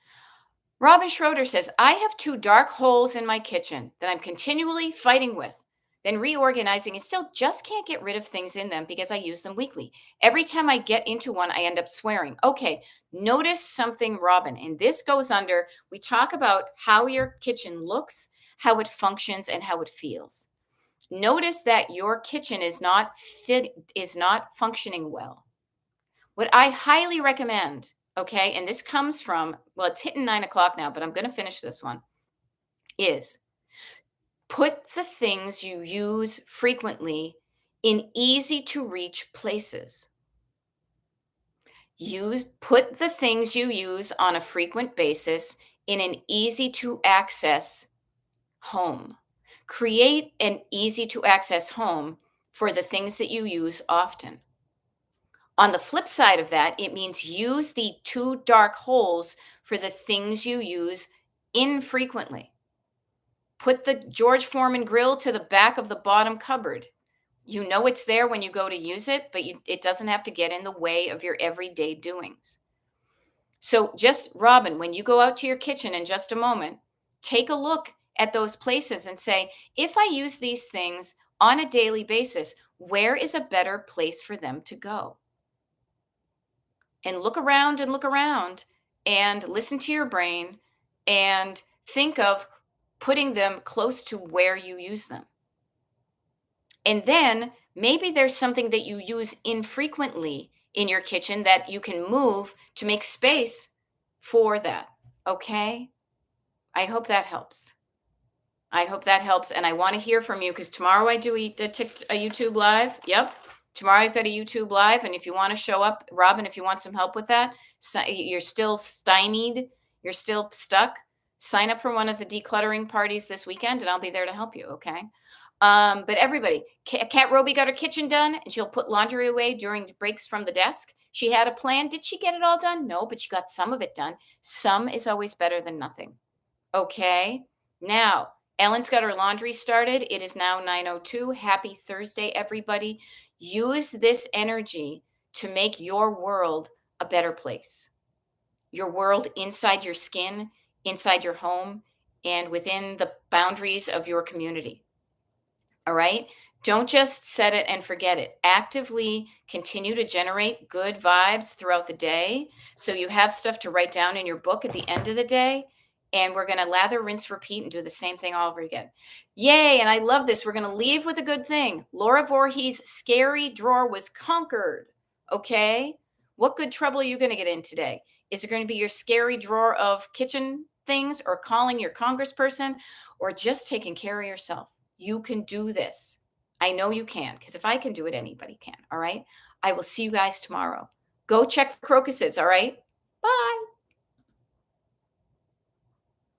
Robin Schroeder says, I have two dark holes in my kitchen that I'm continually fighting with, then reorganizing and still just can't get rid of things in them because I use them weekly. Every time I get into one, I end up swearing. Okay, notice something, Robin, and this goes under, we talk about how your kitchen looks, how it functions, and how it feels. Notice that your kitchen is not functioning well. What I highly recommend, okay, and this comes from, well, it's hitting 9 o'clock now, but I'm going to finish this one, is put the things you use frequently in easy to reach places. Put the things you use on a frequent basis in an easy to access home. Create an easy to access home for the things that you use often. On the flip side of that, it means use the two dark holes for the things you use infrequently. Put the George Foreman grill to the back of the bottom cupboard. You know it's there when you go to use it, but it doesn't have to get in the way of your everyday doings. So, just Robin, when you go out to your kitchen in just a moment, take a look at those places and say, if I use these things on a daily basis, where is a better place for them to go? And look around and listen to your brain and think of putting them close to where you use them. And then maybe there's something that you use infrequently in your kitchen that you can move to make space for that. Okay? I hope that helps. I hope that helps. And I want to hear from you because tomorrow I do a YouTube live. Yep. Tomorrow I've got a YouTube live. And if you want to show up, Robin, if you want some help with that, you're still stymied, you're still stuck, sign up for one of the decluttering parties this weekend and I'll be there to help you. Okay. But everybody, Kat Roby got her kitchen done and she'll put laundry away during breaks from the desk. She had a plan. Did she get it all done? No, but she got some of it done. Some is always better than nothing. Okay. Now, Ellen's got her laundry started. It is now 9:02. Happy Thursday, everybody. Use this energy to make your world a better place. Your world inside your skin, inside your home, and within the boundaries of your community. All right. Don't just set it and forget it. Actively continue to generate good vibes throughout the day. So you have stuff to write down in your book at the end of the day. And we're going to lather, rinse, repeat, and do the same thing all over again. Yay. And I love this. We're going to leave with a good thing. Laura Voorhees' scary drawer was conquered. Okay. What good trouble are you going to get in today? Is it going to be your scary drawer of kitchen things or calling your congressperson or just taking care of yourself? You can do this. I know you can, because if I can do it, anybody can. All right. I will see you guys tomorrow. Go check for crocuses. All right. Bye.